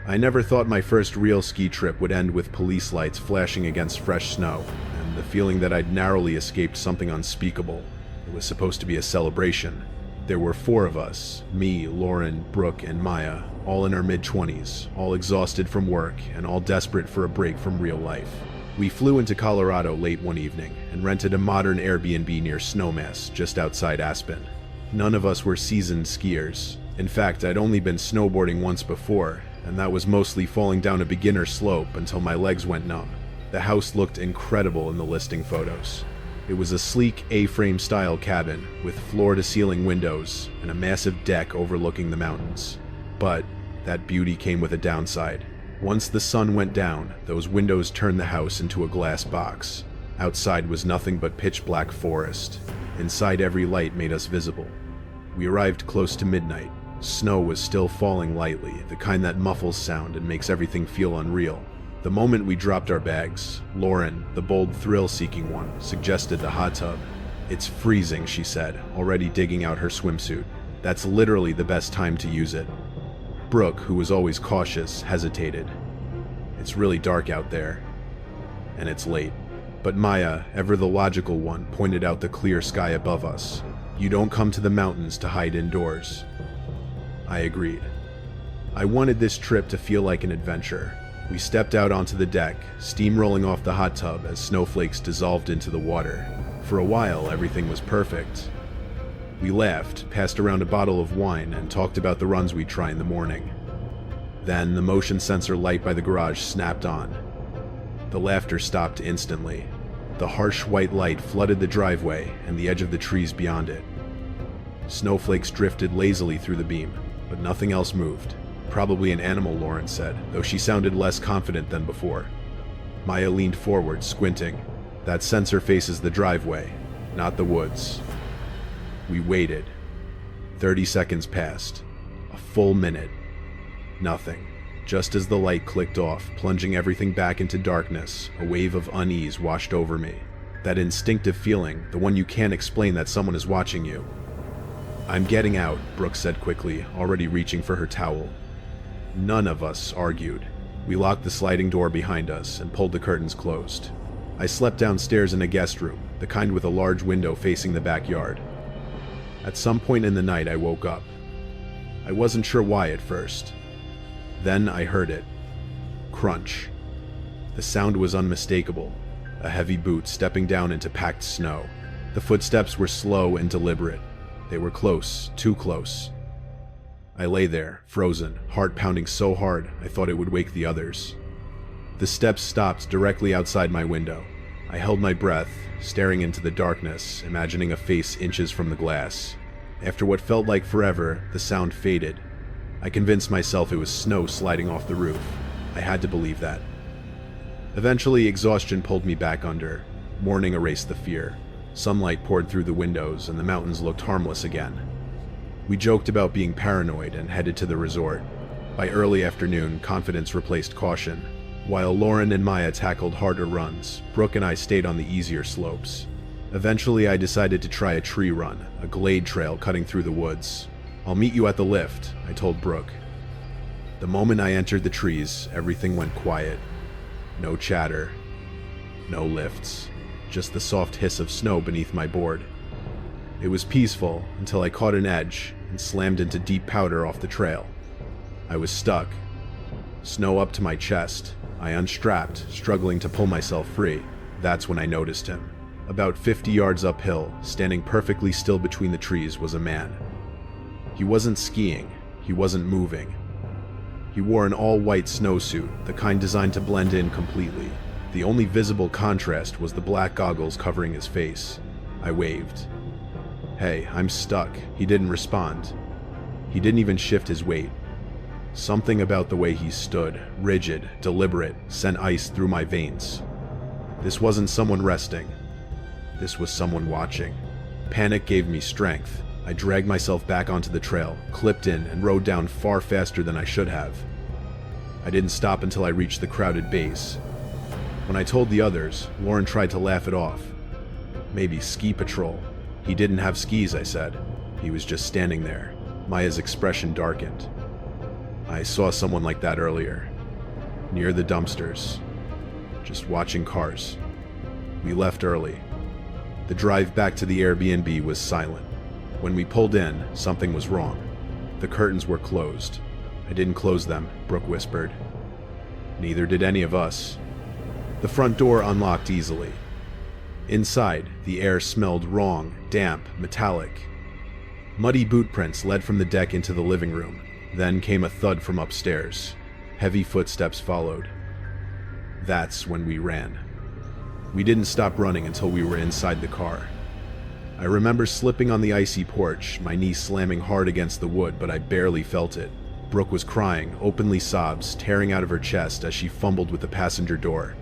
I never thought my first real ski trip would end with police lights flashing against fresh snow, and the feeling that I'd narrowly escaped something unspeakable. It was supposed to be a celebration. There were 4 of us, me, Lauren, Brooke, and Maya, all in our mid-20s, all exhausted from work, and all desperate for a break from real life. We flew into Colorado late one evening, and rented a modern Airbnb near Snowmass, just outside Aspen. None of us were seasoned skiers. In fact, I'd only been snowboarding once before, and that was mostly falling down a beginner slope until my legs went numb. The house looked incredible in the listing photos. It was a sleek A-frame style cabin with floor-to-ceiling windows and a massive deck overlooking the mountains. But that beauty came with a downside. Once the sun went down, those windows turned the house into a glass box. Outside was nothing but pitch-black forest. Inside, every light made us visible. We arrived close to midnight. Snow was still falling lightly, the kind that muffles sound and makes everything feel unreal. The moment we dropped our bags, Lauren, the bold thrill-seeking one, suggested the hot tub. "It's freezing," she said, already digging out her swimsuit. "That's literally the best time to use it." Brooke, who was always cautious, hesitated. "It's really dark out there. And it's late." But Maya, ever the logical one, pointed out the clear sky above us. "You don't come to the mountains to hide indoors." I agreed. I wanted this trip to feel like an adventure. We stepped out onto the deck, steam rolling off the hot tub as snowflakes dissolved into the water. For a while, everything was perfect. We laughed, passed around a bottle of wine, and talked about the runs we'd try in the morning. Then the motion sensor light by the garage snapped on. The laughter stopped instantly. The harsh white light flooded the driveway and the edge of the trees beyond it. Snowflakes drifted lazily through the beam, but nothing else moved. "Probably an animal," Lauren said, though she sounded less confident than before. Maya leaned forward, squinting. "That sensor faces the driveway, not the woods." We waited. 30 seconds passed. A full minute. Nothing. Just as the light clicked off, plunging everything back into darkness, a wave of unease washed over me. That instinctive feeling, the one you can't explain, that someone is watching you. "I'm getting out," Brooke said quickly, already reaching for her towel. None of us argued. We locked the sliding door behind us and pulled the curtains closed. I slept downstairs in a guest room, the kind with a large window facing the backyard. At some point in the night, I woke up. I wasn't sure why at first. Then I heard it. Crunch. The sound was unmistakable. A heavy boot stepping down into packed snow. The footsteps were slow and deliberate. They were close, too close. I lay there, frozen, heart pounding so hard I thought it would wake the others. The steps stopped directly outside my window. I held my breath, staring into the darkness, imagining a face inches from the glass. After what felt like forever, the sound faded. I convinced myself it was snow sliding off the roof. I had to believe that. Eventually, exhaustion pulled me back under. Morning erased the fear. Sunlight poured through the windows, and the mountains looked harmless again. We joked about being paranoid and headed to the resort. By early afternoon, confidence replaced caution. While Lauren and Maya tackled harder runs, Brooke and I stayed on the easier slopes. Eventually, I decided to try a tree run, a glade trail cutting through the woods. "I'll meet you at the lift," I told Brooke. The moment I entered the trees, everything went quiet. No chatter. No lifts. Just the soft hiss of snow beneath my board. It was peaceful until I caught an edge and slammed into deep powder off the trail. I was stuck. Snow up to my chest. I unstrapped, struggling to pull myself free. That's when I noticed him. About 50 yards uphill, standing perfectly still between the trees, was a man. He wasn't skiing. He wasn't moving. He wore an all-white snowsuit, the kind designed to blend in completely. The only visible contrast was the black goggles covering his face. I waved. "Hey, I'm stuck." He didn't respond. He didn't even shift his weight. Something about the way he stood, rigid, deliberate, sent ice through my veins. This wasn't someone resting. This was someone watching. Panic gave me strength. I dragged myself back onto the trail, clipped in, and rode down far faster than I should have. I didn't stop until I reached the crowded base. When I told the others, Lauren tried to laugh it off. "Maybe ski patrol." "He didn't have skis," I said. "He was just standing there." Maya's expression darkened. I saw someone like that earlier, near the dumpsters, just watching cars. We left early. The drive back to the Airbnb was silent. When we pulled in, something was wrong. The curtains were closed. I didn't close them, Brooke whispered. Neither did any of us. The front door unlocked easily. Inside, the air smelled wrong, damp, metallic. Muddy boot prints led from the deck into the living room. Then came a thud from upstairs. Heavy footsteps followed. That's when we ran. We didn't stop running until we were inside the car. I remember slipping on the icy porch, my knee slamming hard against the wood, but I barely felt it. Brooke was crying, openly sobs tearing out of her chest as she fumbled with the passenger door.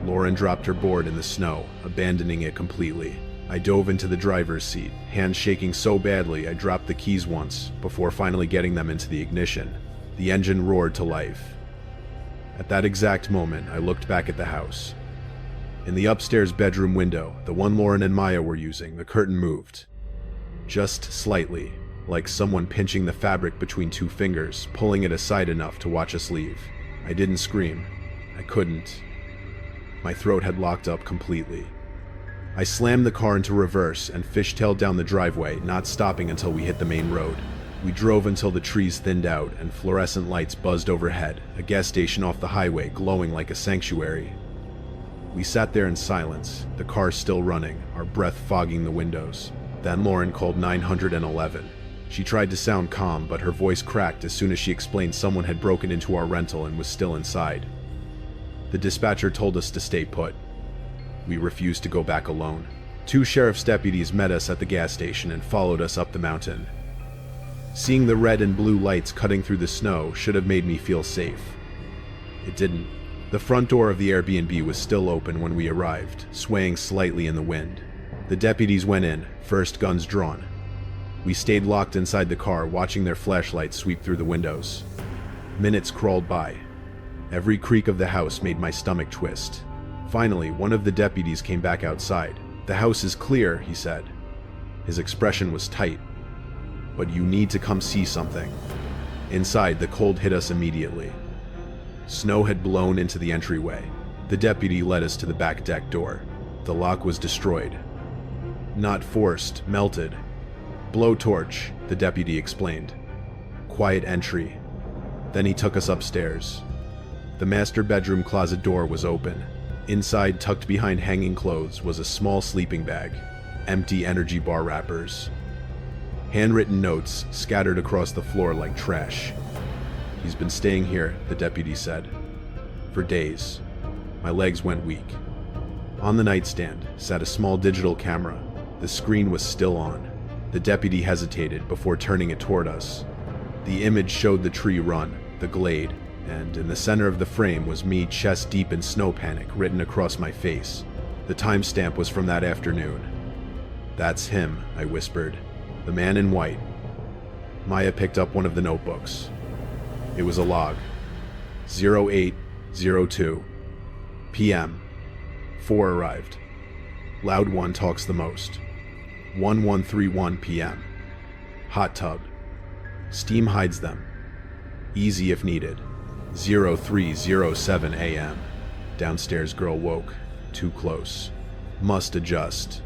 Lauren dropped her board in the snow, abandoning it completely. I dove into the driver's seat, hands shaking so badly I dropped the keys once, before finally getting them into the ignition. The engine roared to life. At that exact moment, I looked back at the house. In the upstairs bedroom window, the one Lauren and Maya were using, the curtain moved. Just slightly, like someone pinching the fabric between two fingers, pulling it aside enough to watch us leave. I didn't scream. I couldn't. My throat had locked up completely. I slammed the car into reverse and fishtailed down the driveway, not stopping until we hit the main road. We drove until the trees thinned out and fluorescent lights buzzed overhead, a gas station off the highway glowing like a sanctuary. We sat there in silence, the car still running, our breath fogging the windows. Then Lauren called 911. She tried to sound calm, but her voice cracked as soon as she explained someone had broken into our rental and was still inside. The dispatcher told us to stay put. We refused to go back alone. 2 sheriff's deputies met us at the gas station and followed us up the mountain. Seeing the red and blue lights cutting through the snow should have made me feel safe. It didn't. The front door of the Airbnb was still open when we arrived, swaying slightly in the wind. The deputies went in, first guns drawn. We stayed locked inside the car, watching their flashlights sweep through the windows. Minutes crawled by. Every creak of the house made my stomach twist. Finally, one of the deputies came back outside. "The house is clear," he said. His expression was tight. "But you need to come see something." Inside, the cold hit us immediately. Snow had blown into the entryway. The deputy led us to the back deck door. The lock was destroyed. Not forced, melted. "Blowtorch," the deputy explained. Quiet entry. Then he took us upstairs. The master bedroom closet door was open. Inside, tucked behind hanging clothes, was a small sleeping bag. Empty energy bar wrappers. Handwritten notes scattered across the floor like trash. "He's been staying here," the deputy said. "For days." My legs went weak. On the nightstand sat a small digital camera. The screen was still on. The deputy hesitated before turning it toward us. The image showed the tree run, the glade, and in the center of the frame was me chest deep in snow panic written across my face. The timestamp was from that afternoon. "That's him," I whispered. "The man in white." Maya picked up one of the notebooks. It was a log. 08:02 p.m. 4 arrived. Loud one talks the most. 1131 p.m. Hot tub. Steam hides them. Easy if needed. 0307 a.m. Downstairs girl woke. Too close. Must adjust.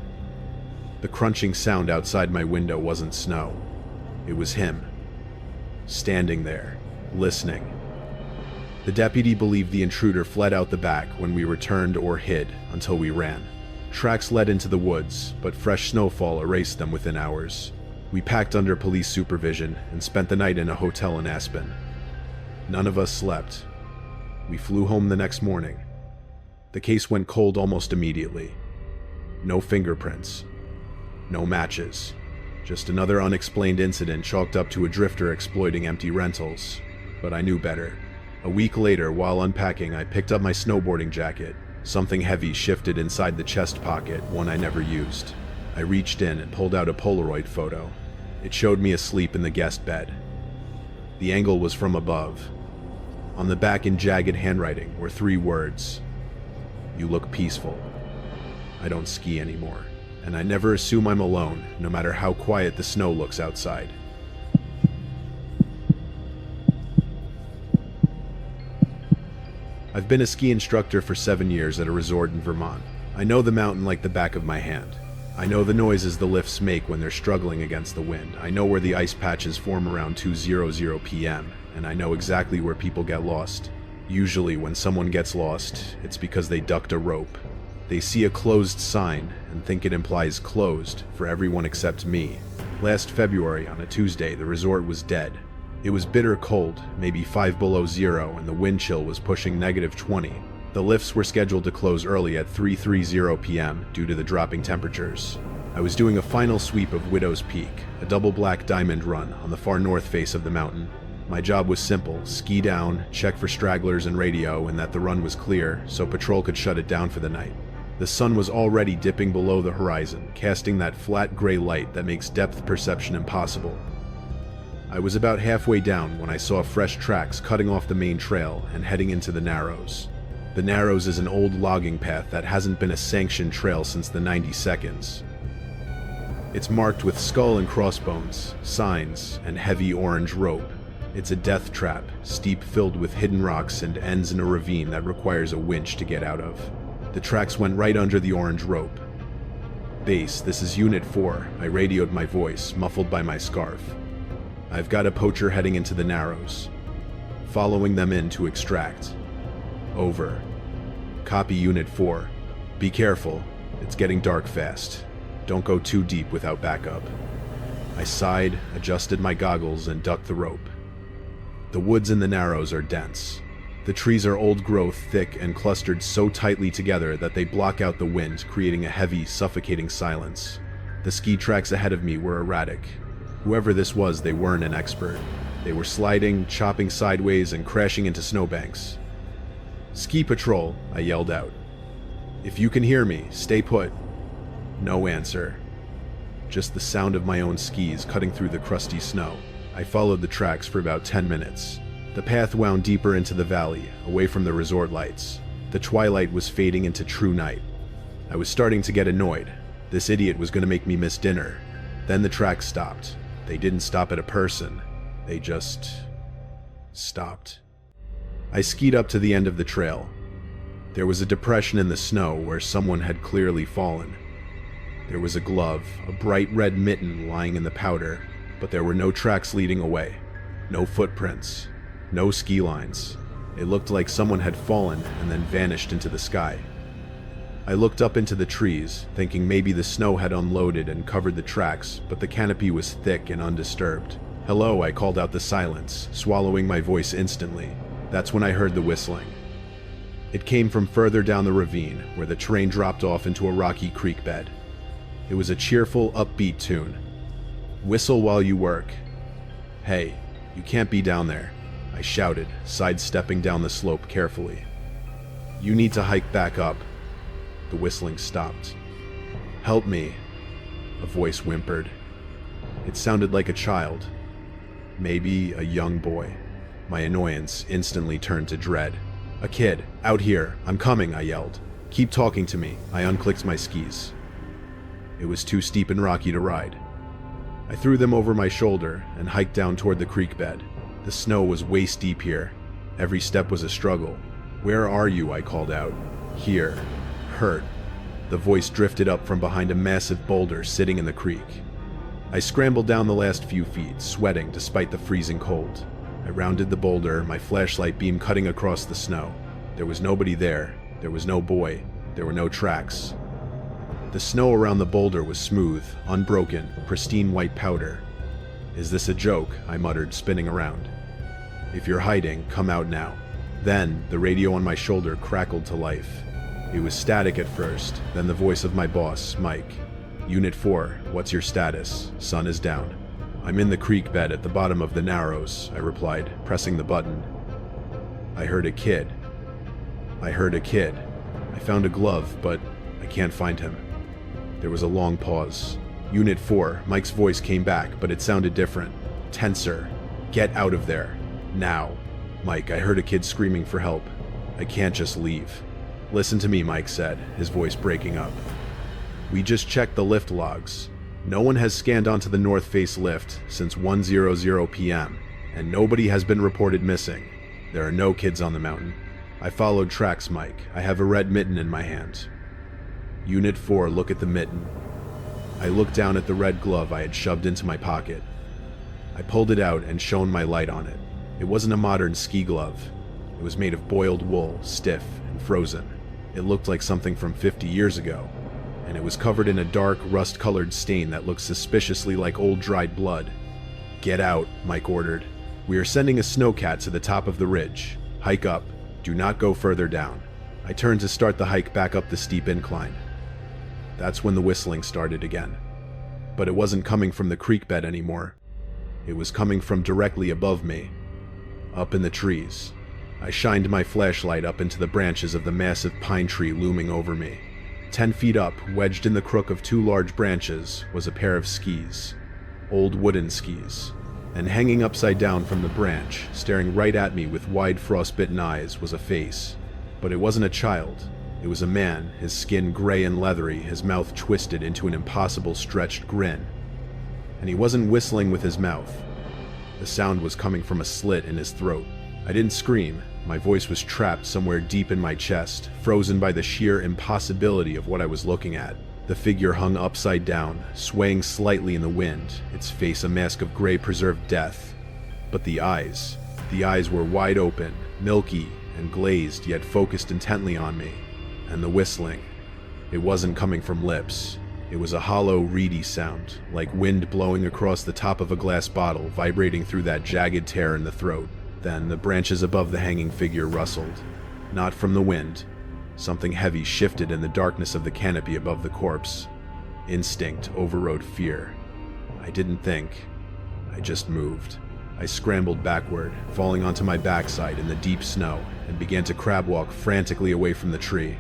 The crunching sound outside my window wasn't snow. It was him. Standing there, listening. The deputy believed the intruder fled out the back when we returned or hid until we ran. Tracks led into the woods, but fresh snowfall erased them within hours. We packed under police supervision and spent the night in a hotel in Aspen. None of us slept. We flew home the next morning. The case went cold almost immediately. No fingerprints. No matches. Just another unexplained incident chalked up to a drifter exploiting empty rentals. But I knew better. A week later, while unpacking, I picked up my snowboarding jacket. Something heavy shifted inside the chest pocket, one I never used. I reached in and pulled out a Polaroid photo. It showed me asleep in the guest bed. The angle was from above. On the back in jagged handwriting were 3 words. "You look peaceful." I don't ski anymore, and I never assume I'm alone, no matter how quiet the snow looks outside. I've been a ski instructor for 7 years at a resort in Vermont. I know the mountain like the back of my hand. I know the noises the lifts make when they're struggling against the wind. I know where the ice patches form around 2:00 p.m., and I know exactly where people get lost. Usually when someone gets lost, it's because they ducked a rope. They see a closed sign and think it implies closed for everyone except me. Last February, on a Tuesday, the resort was dead. It was bitter cold, maybe 5 below zero, and the wind chill was pushing -20. The lifts were scheduled to close early at 3:30 p.m. due to the dropping temperatures. I was doing a final sweep of Widow's Peak, a double black diamond run on the far north face of the mountain. My job was simple: ski down, check for stragglers and radio, and that the run was clear so patrol could shut it down for the night. The sun was already dipping below the horizon, casting that flat gray light that makes depth perception impossible. I was about halfway down when I saw fresh tracks cutting off the main trail and heading into the Narrows. The Narrows is an old logging path that hasn't been a sanctioned trail since the 90s. It's marked with skull and crossbones, signs, and heavy orange rope. It's a death trap, steep, filled with hidden rocks, and ends in a ravine that requires a winch to get out of. The tracks went right under the orange rope. "Base, this is Unit 4, I radioed my voice, muffled by my scarf. "I've got a poacher heading into the Narrows. Following them in to extract. Over. Copy, Unit 4. Be careful, it's getting dark fast. Don't go too deep without backup." I sighed, adjusted my goggles, and ducked the rope. The woods in the Narrows are dense. The trees are old growth, thick, and clustered so tightly together that they block out the wind, creating a heavy, suffocating silence. The ski tracks ahead of me were erratic. Whoever this was, they weren't an expert. They were sliding, chopping sideways, and crashing into snowbanks. "Ski patrol," I yelled out. "If you can hear me, stay put." No answer. Just the sound of my own skis cutting through the crusty snow. I followed the tracks for about 10 minutes. The path wound deeper into the valley, away from the resort lights. The twilight was fading into true night. I was starting to get annoyed. This idiot was going to make me miss dinner. Then the tracks stopped. They didn't stop at a person. They just stopped. I skied up to the end of the trail. There was a depression in the snow where someone had clearly fallen. There was a glove, a bright red mitten lying in the powder, but there were no tracks leading away. No footprints. No ski lines. It looked like someone had fallen and then vanished into the sky. I looked up into the trees, thinking maybe the snow had unloaded and covered the tracks, but the canopy was thick and undisturbed. "Hello," I called out the silence, swallowing my voice instantly. That's when I heard the whistling. It came from further down the ravine, where the terrain dropped off into a rocky creek bed. It was a cheerful, upbeat tune. "Whistle while you work." "Hey, you can't be down there," I shouted, sidestepping down the slope carefully. "You need to hike back up." The whistling stopped. "Help me," a voice whimpered. It sounded like a child. Maybe a young boy. My annoyance instantly turned to dread. "A kid, out here, I'm coming," I yelled. "Keep talking to me." I unclicked my skis. It was too steep and rocky to ride. I threw them over my shoulder and hiked down toward the creek bed. The snow was waist deep here. Every step was a struggle. "Where are you?" I called out. "Here. Hurt." The voice drifted up from behind a massive boulder sitting in the creek. I scrambled down the last few feet, sweating despite the freezing cold. I rounded the boulder, my flashlight beam cutting across the snow. There was nobody there. There was no boy. There were no tracks. The snow around the boulder was smooth, unbroken, pristine white powder. "Is this a joke?" I muttered, spinning around. "If you're hiding, come out now." Then, the radio on my shoulder crackled to life. It was static at first, then the voice of my boss, Mike. "Unit 4, what's your status? Sun is down." "I'm in the creek bed at the bottom of the Narrows," I replied, pressing the button. I heard a kid. I found a glove, but I can't find him." There was a long pause. "Unit 4, Mike's voice came back, but it sounded different. Tenser. Get out of there. Now." "Mike, I heard a kid screaming for help. I can't just leave." "Listen to me," Mike said, his voice breaking up. "We just checked the lift logs. No one has scanned onto the North Face lift since 1:00 p.m., and nobody has been reported missing. There are no kids on the mountain." I followed tracks, Mike. I have a red mitten in my hand. Unit 4, look at the mitten. I looked down at the red glove I had shoved into my pocket. I pulled it out and shone my light on it. It wasn't a modern ski glove. It was made of boiled wool, stiff and frozen. It looked like something from 50 years ago, and it was covered in a dark, rust-colored stain that looked suspiciously like old dried blood. Get out, Mike ordered. We are sending a snowcat to the top of the ridge. Hike up. Do not go further down. I turned to start the hike back up the steep incline. That's when the whistling started again. But it wasn't coming from the creek bed anymore. It was coming from directly above me, up in the trees. I shined my flashlight up into the branches of the massive pine tree looming over me. 10 feet up, wedged in the crook of 2 large branches, was a pair of skis. Old wooden skis. And hanging upside down from the branch, staring right at me with wide frostbitten eyes, was a face. But it wasn't a child. It was a man, his skin gray and leathery, his mouth twisted into an impossible stretched grin. And he wasn't whistling with his mouth. The sound was coming from a slit in his throat. I didn't scream. My voice was trapped somewhere deep in my chest, frozen by the sheer impossibility of what I was looking at. The figure hung upside down, swaying slightly in the wind, its face a mask of gray preserved death. But the eyes were wide open, milky and glazed, yet focused intently on me. And the whistling, it wasn't coming from lips. It was a hollow, reedy sound, like wind blowing across the top of a glass bottle, vibrating through that jagged tear in the throat. Then the branches above the hanging figure rustled. Not from the wind. Something heavy shifted in the darkness of the canopy above the corpse. Instinct overrode fear. I didn't think. I just moved. I scrambled backward, falling onto my backside in the deep snow, and began to crab walk frantically away from the tree.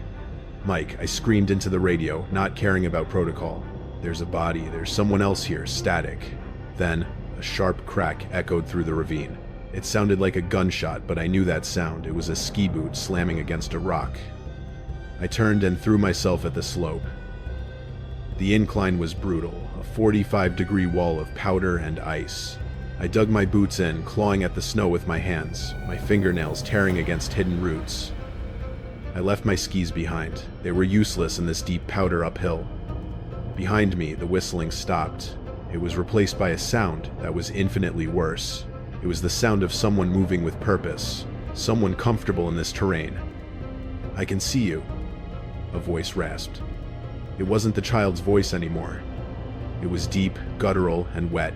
Mike, I screamed into the radio, not caring about protocol. There's a body, there's someone else here, static. Then, a sharp crack echoed through the ravine. It sounded like a gunshot, but I knew that sound. It was a ski boot slamming against a rock. I turned and threw myself at the slope. The incline was brutal, a 45-degree wall of powder and ice. I dug my boots in, clawing at the snow with my hands, my fingernails tearing against hidden roots. I left my skis behind. They were useless in this deep powder uphill. Behind me, the whistling stopped. It was replaced by a sound that was infinitely worse. It was the sound of someone moving with purpose, someone comfortable in this terrain. "I can see you," a voice rasped. It wasn't the child's voice anymore. It was deep, guttural, and wet.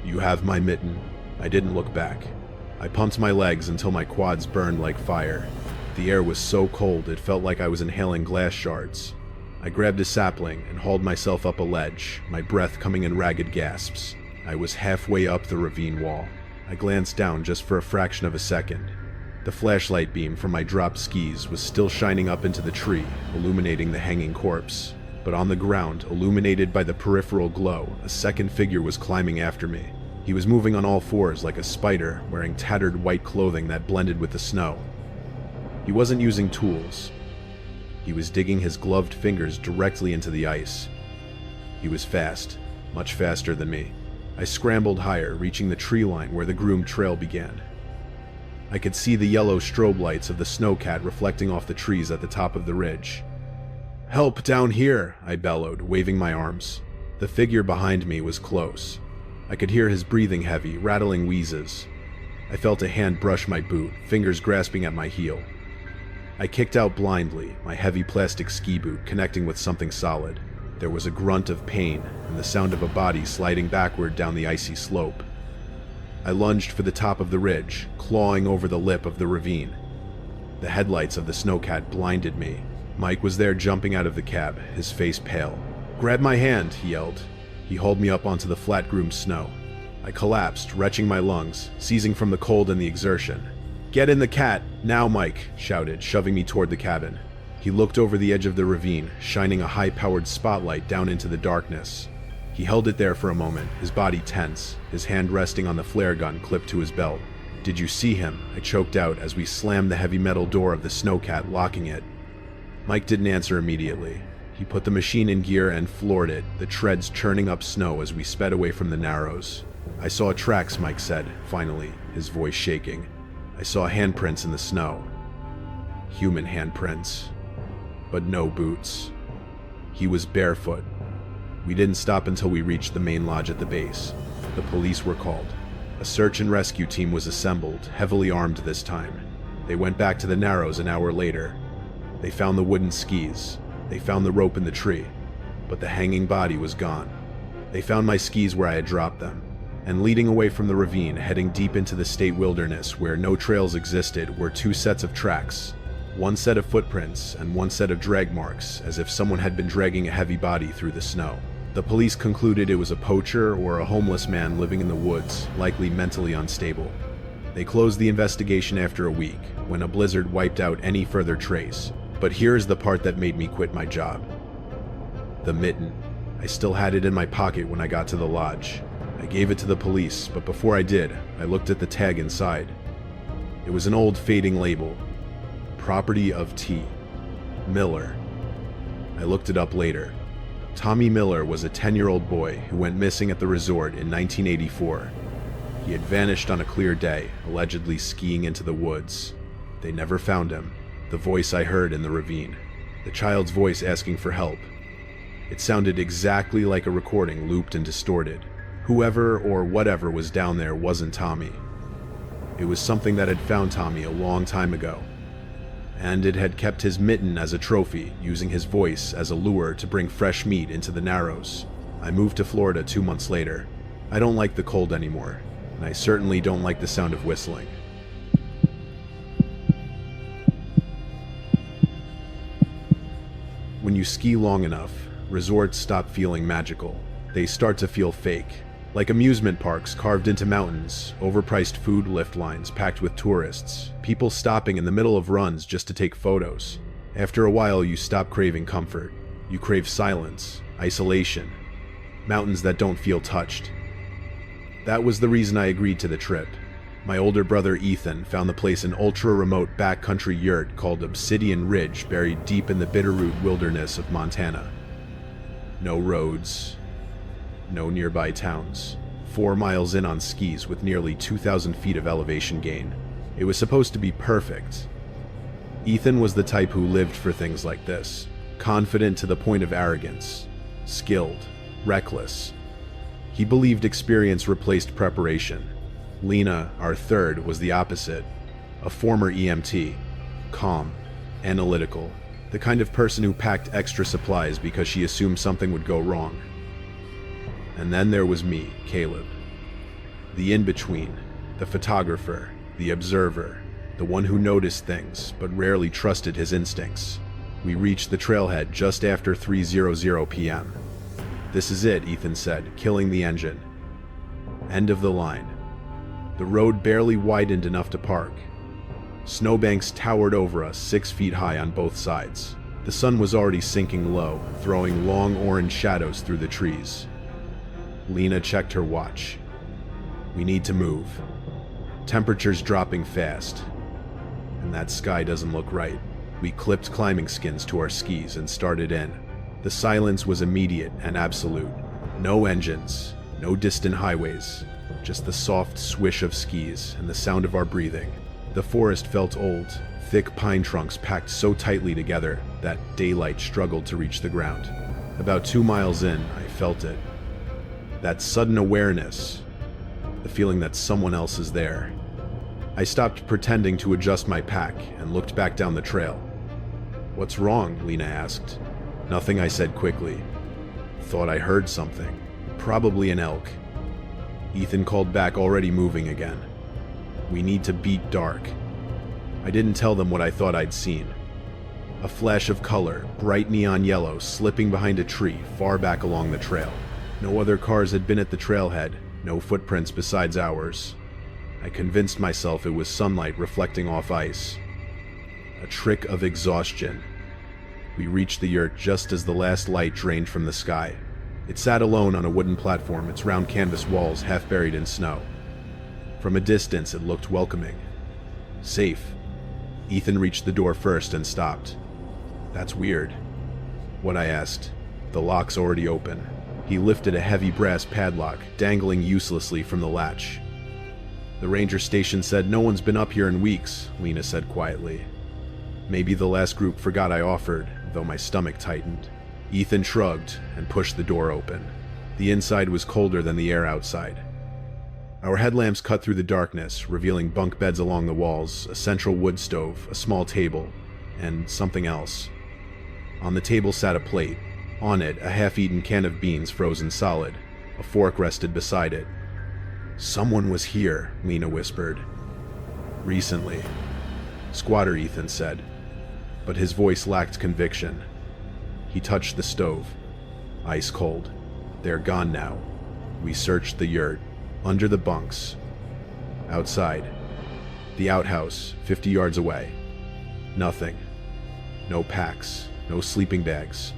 "You have my mitten." I didn't look back. I pumped my legs until my quads burned like fire. The air was so cold it felt like I was inhaling glass shards. I grabbed a sapling and hauled myself up a ledge, my breath coming in ragged gasps. I was halfway up the ravine wall. I glanced down just for a fraction of a second. The flashlight beam from my dropped skis was still shining up into the tree, illuminating the hanging corpse. But on the ground, illuminated by the peripheral glow, a second figure was climbing after me. He was moving on all fours like a spider, wearing tattered white clothing that blended with the snow. He wasn't using tools. He was digging his gloved fingers directly into the ice. He was fast, much faster than me. I scrambled higher, reaching the tree line where the groomed trail began. I could see the yellow strobe lights of the snowcat reflecting off the trees at the top of the ridge. "Help down here!" I bellowed, waving my arms. The figure behind me was close. I could hear his breathing heavy, rattling wheezes. I felt a hand brush my boot, fingers grasping at my heel. I kicked out blindly, my heavy plastic ski boot connecting with something solid. There was a grunt of pain and the sound of a body sliding backward down the icy slope. I lunged for the top of the ridge, clawing over the lip of the ravine. The headlights of the snowcat blinded me. Mike was there jumping out of the cab, his face pale. "Grab my hand," he yelled. He hauled me up onto the flat-groomed snow. I collapsed, retching my lungs, seizing from the cold and the exertion. "Get in the cat, now, Mike," shouted, shoving me toward the cabin. He looked over the edge of the ravine, shining a high-powered spotlight down into the darkness. He held it there for a moment, his body tense, his hand resting on the flare gun clipped to his belt. "Did you see him?" I choked out as we slammed the heavy metal door of the snowcat, locking it. Mike didn't answer immediately. He put the machine in gear and floored it, the treads churning up snow as we sped away from the Narrows. "I saw tracks," Mike said, finally, his voice shaking. "I saw handprints in the snow." human handprints, but no boots. He was barefoot. We didn't stop until we reached the main lodge at the base. The police were called. A search and rescue team was assembled, heavily armed this time. They went back to the Narrows an hour later. They found the wooden skis. They found the rope in the tree, but the hanging body was gone. They found my skis where I had dropped them, and leading away from the ravine, heading deep into the state wilderness where no trails existed, were two sets of tracks. One set of footprints and one set of drag marks, as if someone had been dragging a heavy body through the snow. The police concluded it was a poacher or a homeless man living in the woods, likely mentally unstable. They closed the investigation after a week, when a blizzard wiped out any further trace. But here's the part that made me quit my job. The mitten. I still had it in my pocket when I got to the lodge. I gave it to the police, but before I did, I looked at the tag inside. It was an old fading label. Property of T. Miller. I looked it up later. Tommy Miller was a 10-year-old boy who went missing at the resort in 1984. He had vanished on a clear day, allegedly skiing into the woods. They never found him. The voice I heard in the ravine. The child's voice asking for help. It sounded exactly like a recording looped and distorted. Whoever or whatever was down there wasn't Tommy. It was something that had found Tommy a long time ago. And it had kept his mitten as a trophy, using his voice as a lure to bring fresh meat into the Narrows. I moved to Florida 2 months later. I don't like the cold anymore, and I certainly don't like the sound of whistling. When you ski long enough, resorts stop feeling magical. They start to feel fake. Like amusement parks carved into mountains, overpriced food lift lines packed with tourists, people stopping in the middle of runs just to take photos. After a while, you stop craving comfort. You crave silence, isolation, mountains that don't feel touched. That was the reason I agreed to the trip. My older brother Ethan found the place an ultra-remote backcountry yurt called Obsidian Ridge buried deep in the Bitterroot wilderness of Montana. No roads, no nearby towns. 4 miles in on skis with nearly 2,000 feet of elevation gain. It was supposed to be perfect. Ethan was the type who lived for things like this. Confident to the point of arrogance. Skilled. Reckless. He believed experience replaced preparation. Lena, our third, was the opposite. A former EMT. Calm. Analytical. The kind of person who packed extra supplies because she assumed something would go wrong. And then there was me, Caleb. The in-between. The photographer. The observer. The one who noticed things, but rarely trusted his instincts. We reached the trailhead just after 3:00 p.m. "This is it," Ethan said, killing the engine. End of the line. The road barely widened enough to park. Snowbanks towered over us 6 feet high on both sides. The sun was already sinking low, throwing long orange shadows through the trees. Lena checked her watch. "We need to move. Temperature's dropping fast. And that sky doesn't look right." We clipped climbing skins to our skis and started in. The silence was immediate and absolute. No engines, no distant highways, just the soft swish of skis and the sound of our breathing. The forest felt old, thick pine trunks packed so tightly together that daylight struggled to reach the ground. About 2 miles in, I felt it. That sudden awareness, the feeling that someone else is there. I stopped pretending to adjust my pack and looked back down the trail. "What's wrong?" Lena asked. "Nothing," I said quickly. "Thought I heard something. Probably an elk." Ethan called back, already moving again. "We need to beat dark." I didn't tell them what I thought I'd seen. A flash of color, bright neon yellow, slipping behind a tree far back along the trail. No other cars had been at the trailhead, no footprints besides ours. I convinced myself it was sunlight reflecting off ice. A trick of exhaustion. We reached the yurt just as the last light drained from the sky. It sat alone on a wooden platform, its round canvas walls half buried in snow. From a distance, it looked welcoming. Safe. Ethan reached the door first and stopped. "That's weird." "What?" I asked. "The lock's already open." He lifted a heavy brass padlock, dangling uselessly from the latch. "The ranger station said no one's been up here in weeks," Lena said quietly. Maybe the last group forgot I offered, though my stomach tightened. Ethan shrugged and pushed the door open. The inside was colder than the air outside. Our headlamps cut through the darkness, revealing bunk beds along the walls, a central wood stove, a small table, and something else. On the table sat a plate. On it, a half-eaten can of beans frozen solid. A fork rested beside it. "Someone was here," Lena whispered. "Recently," Squatter Ethan said, but his voice lacked conviction. He touched the stove. Ice cold. "They're gone now." We searched the yurt, under the bunks, outside, the outhouse, 50 yards away. Nothing. No packs, no sleeping bags,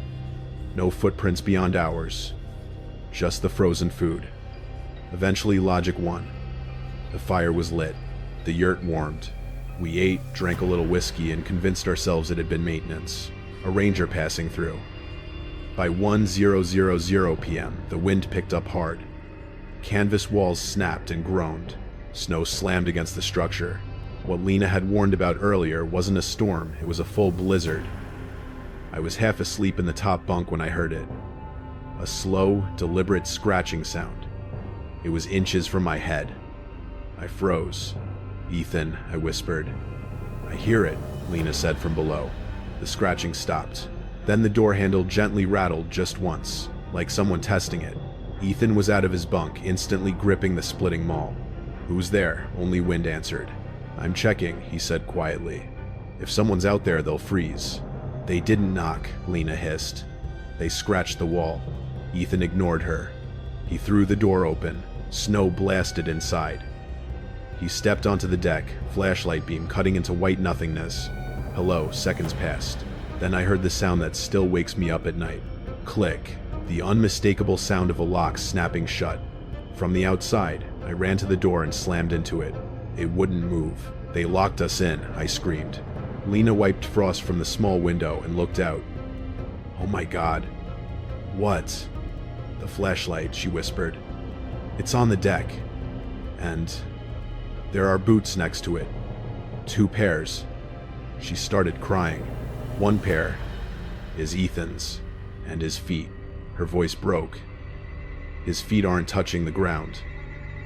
no footprints beyond ours. Just the frozen food. Eventually logic won. The fire was lit. The yurt warmed. We ate, drank a little whiskey, and convinced ourselves it had been maintenance. A ranger passing through. By 10:00 p.m., the wind picked up hard. Canvas walls snapped and groaned. Snow slammed against the structure. What Lena had warned about earlier wasn't a storm, it was a full blizzard. I was half asleep in the top bunk when I heard it. A slow, deliberate scratching sound. It was inches from my head. I froze. "Ethan," I whispered. "I hear it," Lena said from below. The scratching stopped. Then the door handle gently rattled just once, like someone testing it. Ethan was out of his bunk, instantly gripping the splitting maul. "Who's there?" Only wind answered. "I'm checking," he said quietly. "If someone's out there, they'll freeze." "They didn't knock," Lena hissed. "They scratched the wall." Ethan ignored her. He threw the door open. Snow blasted inside. He stepped onto the deck, flashlight beam cutting into white nothingness. Hello, seconds passed. Then I heard the sound that still wakes me up at night. Click. The unmistakable sound of a lock snapping shut. From the outside, I ran to the door and slammed into it. It wouldn't move. "They locked us in," I screamed. Lena wiped frost from the small window and looked out. "Oh my God." "What?" "The flashlight," she whispered. "It's on the deck. And there are boots next to it. 2 pairs." She started crying. "One pair is Ethan's, and his feet." Her voice broke. "His feet aren't touching the ground."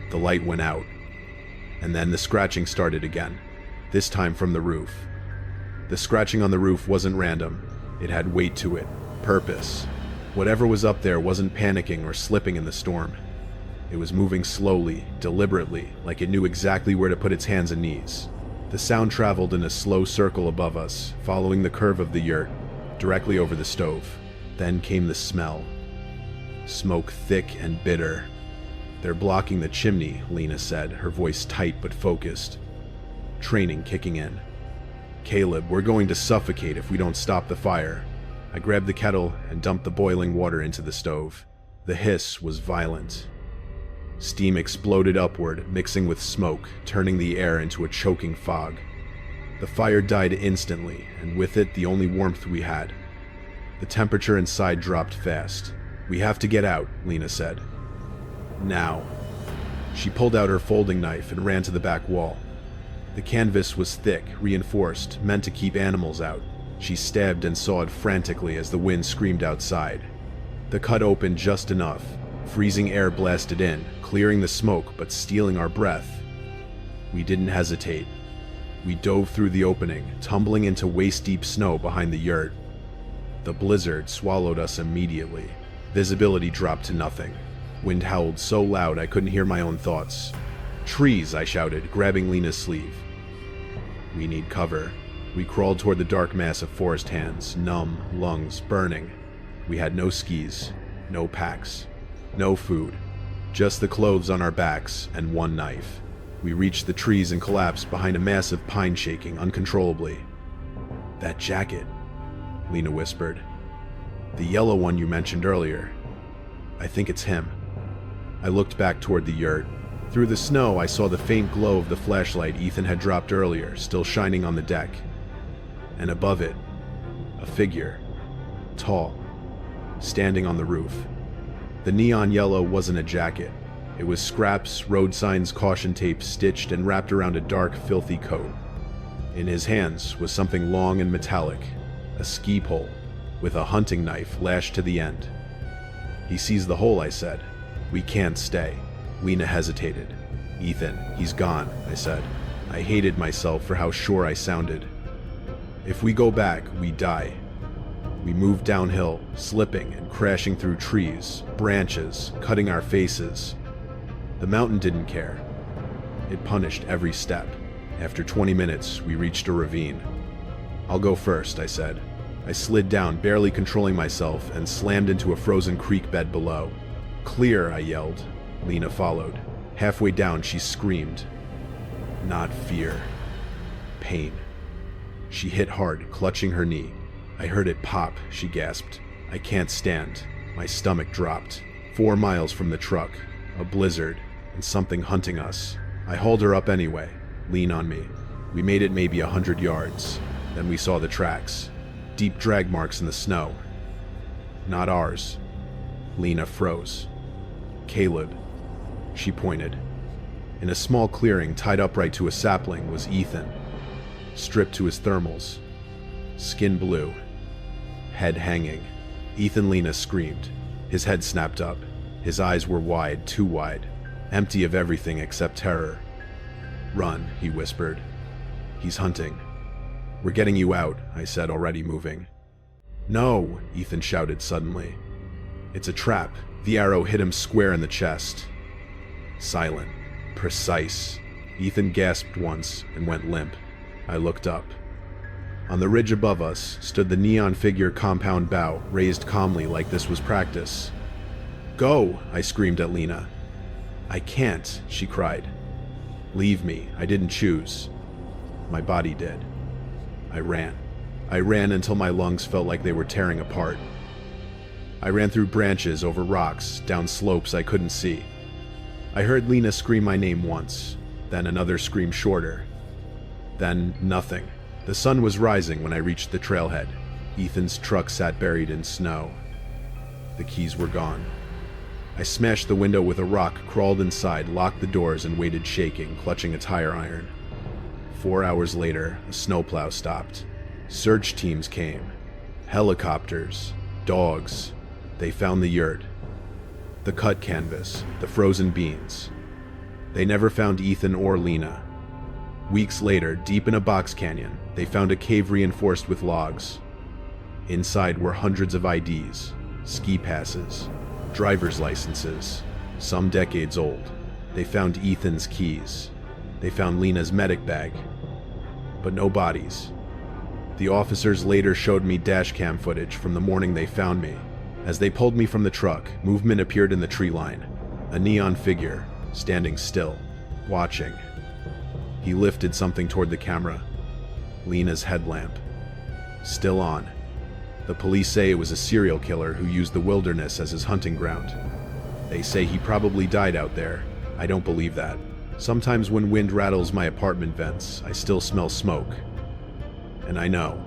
The light went out. And then the scratching started again, this time from the roof. The scratching on the roof wasn't random. It had weight to it, purpose. Whatever was up there wasn't panicking or slipping in the storm. It was moving slowly, deliberately, like it knew exactly where to put its hands and knees. The sound traveled in a slow circle above us, following the curve of the yurt, directly over the stove. Then came the smell. Smoke thick and bitter. "They're blocking the chimney," Lena said, her voice tight but focused. Training kicking in. "Caleb, we're going to suffocate if we don't stop the fire." I grabbed the kettle and dumped the boiling water into the stove. The hiss was violent. Steam exploded upward, mixing with smoke, turning the air into a choking fog. The fire died instantly, and with it the only warmth we had. The temperature inside dropped fast. "We have to get out," Lena said. "Now." She pulled out her folding knife and ran to the back wall. The canvas was thick, reinforced, meant to keep animals out. She stabbed and sawed frantically as the wind screamed outside. The cut opened just enough. Freezing air blasted in, clearing the smoke but stealing our breath. We didn't hesitate. We dove through the opening, tumbling into waist-deep snow behind the yurt. The blizzard swallowed us immediately. Visibility dropped to nothing. Wind howled so loud I couldn't hear my own thoughts. "Trees!" I shouted, grabbing Lena's sleeve. "We need cover." We crawled toward the dark mass of forest hands, numb, lungs burning. We had no skis, no packs, no food, just the clothes on our backs and one knife. We reached the trees and collapsed behind a massive pine shaking uncontrollably. "That jacket," Lena whispered. "The yellow one you mentioned earlier. I think it's him." I looked back toward the yurt. Through the snow, I saw the faint glow of the flashlight Ethan had dropped earlier, still shining on the deck. And above it, a figure, tall, standing on the roof. The neon yellow wasn't a jacket. It was scraps, road signs, caution tape stitched and wrapped around a dark, filthy coat. In his hands was something long and metallic, a ski pole, with a hunting knife lashed to the end. "He sees the hole," I said. "We can't stay." Lena hesitated. "Ethan, he's gone," I said. I hated myself for how sure I sounded. "If we go back, we die." We moved downhill, slipping and crashing through trees, branches, cutting our faces. The mountain didn't care. It punished every step. After 20 minutes, we reached a ravine. "I'll go first," I said. I slid down, barely controlling myself, and slammed into a frozen creek bed below. "Clear," I yelled. Lena followed. Halfway down, she screamed. Not fear. Pain. She hit hard, clutching her knee. I heard it pop, she gasped. "I can't stand." My stomach dropped. 4 miles from the truck, a blizzard, and something hunting us. I hauled her up anyway. "Lean on me." We made it maybe 100 yards. Then we saw the tracks. Deep drag marks in the snow. Not ours. Lena froze. "Caleb." She pointed. In a small clearing tied upright to a sapling was Ethan, stripped to his thermals. Skin blue. Head hanging. Ethan. Lena screamed. His head snapped up. His eyes were wide, too wide, empty of everything except terror. "Run," he whispered. "He's hunting." "We're getting you out," I said, already moving. "No," Ethan shouted suddenly. "It's a trap." The arrow hit him square in the chest. Silent. Precise. Ethan gasped once and went limp. I looked up. On the ridge above us stood the neon figure compound bow, raised calmly like this was practice. "Go!" I screamed at Lena. "I can't," she cried. "Leave me. I didn't choose." My body did. I ran. I ran until my lungs felt like they were tearing apart. I ran through branches, over rocks, down slopes I couldn't see. I heard Lena scream my name once, then another scream shorter. Then nothing. The sun was rising when I reached the trailhead. Ethan's truck sat buried in snow. The keys were gone. I smashed the window with a rock, crawled inside, locked the doors, and waited shaking, clutching a tire iron. 4 hours later, a snowplow stopped. Search teams came. Helicopters. Dogs. They found the yurt. The cut canvas. The frozen beans. They never found Ethan or Lena. Weeks later, deep in a box canyon, they found a cave reinforced with logs. Inside were hundreds of IDs, ski passes, driver's licenses, some decades old. They found Ethan's keys. They found Lena's medic bag. But no bodies. The officers later showed me dashcam footage from the morning they found me. As they pulled me from the truck, movement appeared in the tree line. A neon figure, standing still, watching. He lifted something toward the camera. Lena's headlamp. Still on. The police say it was a serial killer who used the wilderness as his hunting ground. They say he probably died out there. I don't believe that. Sometimes when wind rattles my apartment vents, I still smell smoke. And I know.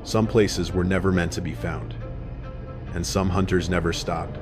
Some places were never meant to be found. And some hunters never stopped.